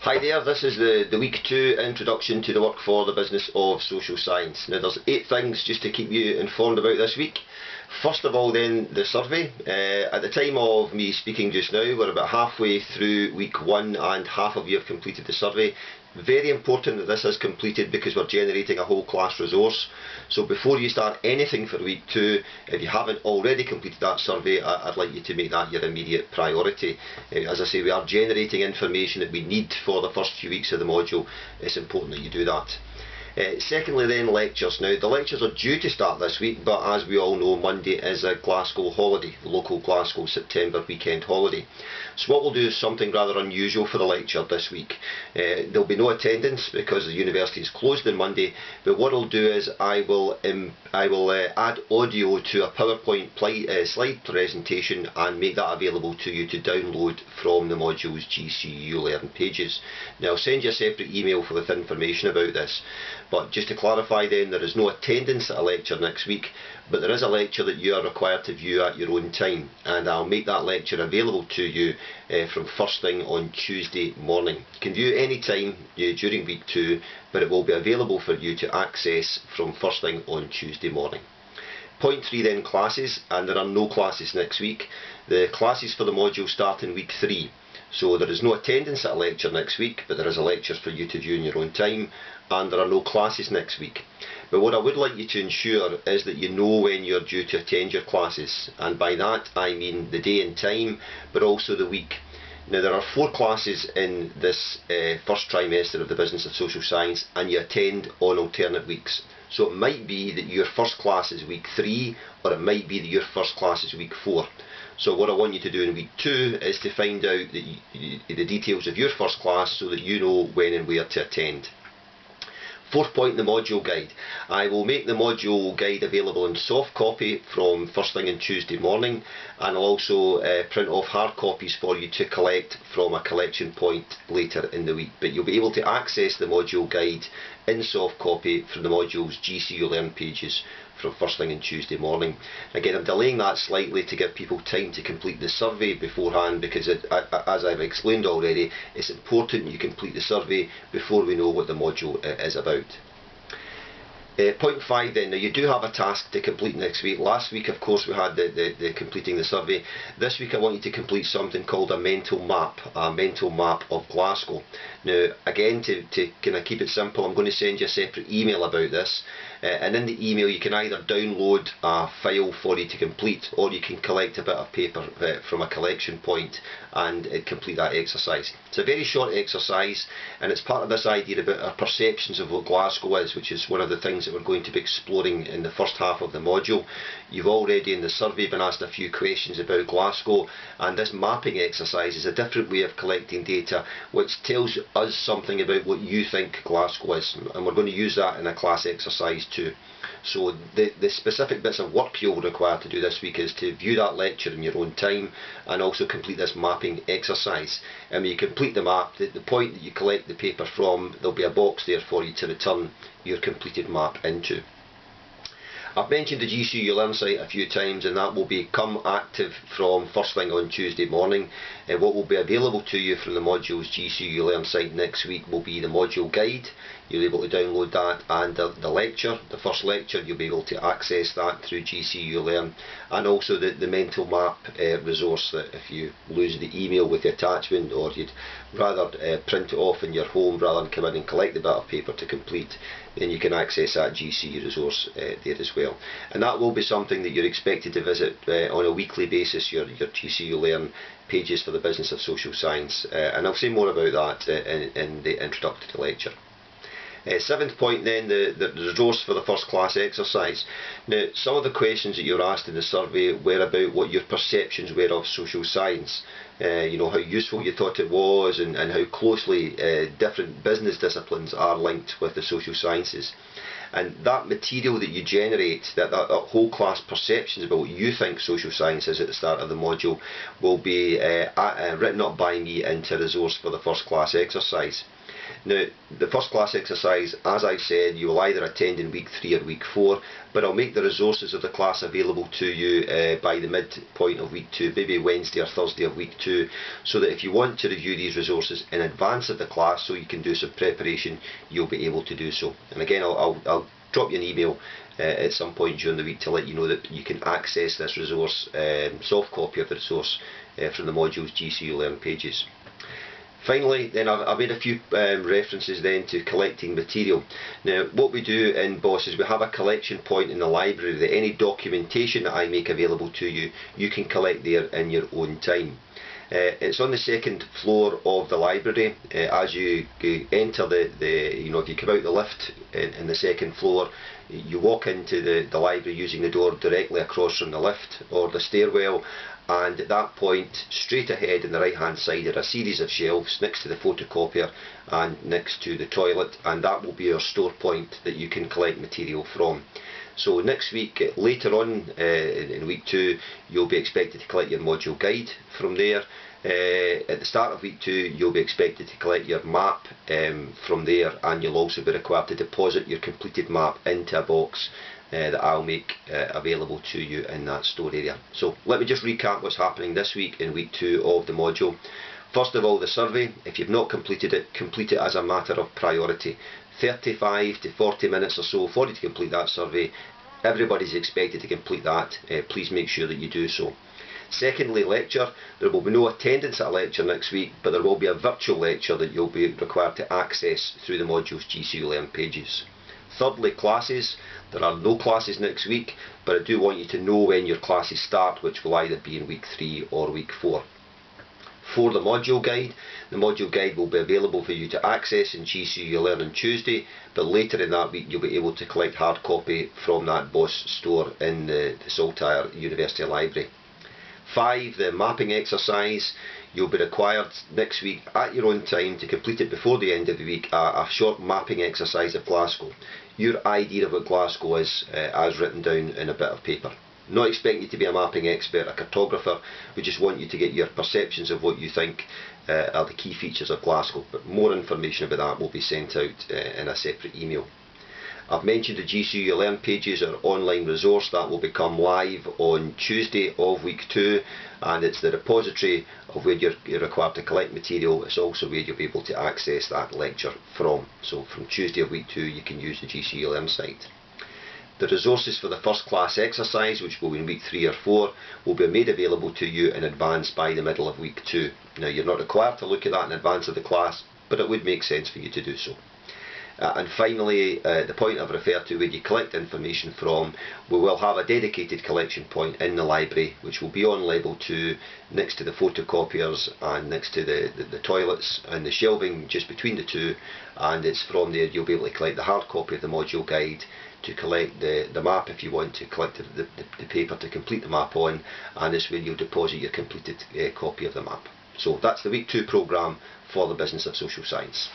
Hi there, this is the week 2 introduction to the work for the business of social science. Now there's 8 things just to keep you informed about this week. First of all then, the survey. At the time of me speaking just now, we're about halfway through week 1 and half of you have completed the survey. Very important that this is completed because we're generating a whole class resource. So before you start anything for week 2, if you haven't already completed that survey, I'd like you to make that your immediate priority. As I say, we are generating information that we need for the first few weeks of the module. It's important that you do that. Secondly then, lectures. Now the lectures are due to start this week, but as we all know, Monday is a Glasgow holiday, the local Glasgow September weekend holiday. So what we'll do is something rather unusual for the lecture this week. There'll be no attendance because the university is closed on Monday, but what I'll do is I will add audio to a PowerPoint slide presentation and make that available to you to download from the module's GCU Learn pages. Now I'll send you a separate email with information about this. But just to clarify then, there is no attendance at a lecture next week, but there is a lecture that you are required to view at your own time, and I'll make that lecture available to you from first thing on Tuesday morning. You can view any time during week 2, but it will be available for you to access from first thing on Tuesday morning. Point 3 then, classes, and there are no classes next week. The classes for the module start in week 3. So there is no attendance at a lecture next week, but there is a lecture for you to view in your own time, and there are no classes next week. But what I would like you to ensure is that you know when you're due to attend your classes, and by that I mean the day and time, but also the week. Now there are 4 classes in this first trimester of the Business of Social Science, and you attend on alternate weeks. So it might be that your first class is week 3, or it might be that your first class is week 4. So what I want you to do in week 2 is to find out the details of your first class so that you know when and where to attend. Fourth point, the module guide. I will make the module guide available in soft copy from first thing on Tuesday morning, and I'll also print off hard copies for you to collect from a collection point later in the week. But you'll be able to access the module guide in soft copy from the module's GCU Learn pages from first thing on Tuesday morning. Again, I'm delaying that slightly to give people time to complete the survey beforehand, because as I've explained already, it's important you complete the survey before we know what the module is about. Point 5 then, now you do have a task to complete next week. Last week of course we had the completing the survey. This week I want you to complete something called a mental map of Glasgow. Now again, to kind of keep it simple, I'm going to send you a separate email about this, and in the email you can either download a file for you to complete, or you can collect a bit of paper from a collection point and complete that exercise. It's a very short exercise, and it's part of this idea about our perceptions of what Glasgow is, which is one of the things that we're going to be exploring in the first half of the module. You've already in the survey been asked a few questions about Glasgow, and this mapping exercise is a different way of collecting data which tells us something about what you think Glasgow is, and we're going to use that in a class exercise too. So the specific bits of work you'll require to do this week is to view that lecture in your own time and also complete this mapping exercise. And when you complete the map, the point that you collect the paper from, there'll be a box there for you to return your completed map into. I've mentioned the GCU Learn site a few times, and that will become active from first thing on Tuesday morning. What will be available to you from the module's GCU Learn site next week will be the module guide. You'll be able to download that, and the lecture, the first lecture, you'll be able to access that through GCU Learn, and also the mental map resource, that if you lose the email with the attachment, or you'd rather print it off in your home rather than come in and collect the bit of paper to complete, then you can access that GCU resource there as well. And that will be something that you're expected to visit on a weekly basis, your GCU Learn pages for the Business of Social Science, and I'll say more about that in the introductory lecture. 7th point then, the resource for the first class exercise. Now some of the questions that you were asked in the survey were about what your perceptions were of social science. You know, how useful you thought it was, and how closely different business disciplines are linked with the social sciences. And that material that you generate, that whole class perceptions about what you think social science is at the start of the module, will be written up by me into a resource for the first class exercise. Now, the first class exercise, as I've said, you will either attend in week 3 or week 4, but I'll make the resources of the class available to you by the midpoint of week 2, maybe Wednesday or Thursday of week 2, so that if you want to review these resources in advance of the class so you can do some preparation, you'll be able to do so. And again, I'll drop you an email at some point during the week to let you know that you can access this resource, soft copy of the resource from the module's GCU Learn pages. Finally, then I've made a few references then to collecting material. Now, what we do in BOSS is we have a collection point in the library that any documentation that I make available to you, you can collect there in your own time. It's on the second floor of the library. As you enter if you come out the lift in the second floor, you walk into the library using the door directly across from the lift or the stairwell, and at that point, straight ahead on the right hand side are a series of shelves next to the photocopier and next to the toilet, and that will be your store point that you can collect material from. So next week, later on in week 2, you'll be expected to collect your module guide from there. At the start of week 2, you'll be expected to collect your map from there, and you'll also be required to deposit your completed map into a box that I'll make available to you in that store area. So let me just recap what's happening this week in week 2 of the module. First of all, the survey. If you've not completed it, complete it as a matter of priority. 35 to 40 minutes or so for you to complete that survey. Everybody's expected to complete that. Please make sure that you do so. Secondly, lecture. There will be no attendance at a lecture next week, but there will be a virtual lecture that you'll be required to access through the module's GCU Learn pages. Thirdly, classes. There are no classes next week, but I do want you to know when your classes start, which will either be in week 3 or week 4. For the module guide will be available for you to access in GCU Learn on Tuesday, but later in that week you'll be able to collect hard copy from that BOSS store in the Saltire University Library. 5. The mapping exercise. You'll be required next week at your own time to complete it before the end of the week, a short mapping exercise of Glasgow. Your idea of what Glasgow is as written down in a bit of paper. Not expecting you to be a mapping expert, a cartographer. We just want you to get your perceptions of what you think are the key features of Glasgow, but more information about that will be sent out in a separate email. I've mentioned the GCU Learn pages, our online resource that will become live on Tuesday of week 2, and it's the repository of where you're required to collect material. It's also where you'll be able to access that lecture from. So from Tuesday of week 2 you can use the GCU Learn site. The resources for the first class exercise, which will be in week 3 or 4, will be made available to you in advance by the middle of week 2. Now, you're not required to look at that in advance of the class, but it would make sense for you to do so. And finally, the point I've referred to where you collect information from, we will have a dedicated collection point in the library, which will be on level 2 next to the photocopiers and next to the toilets and the shelving just between the two, and it's from there you'll be able to collect the hard copy of the module guide, to collect the map if you want to collect the paper to complete the map on, and it's where you'll deposit your completed copy of the map. So that's the week 2 programme for the Business of Social Science.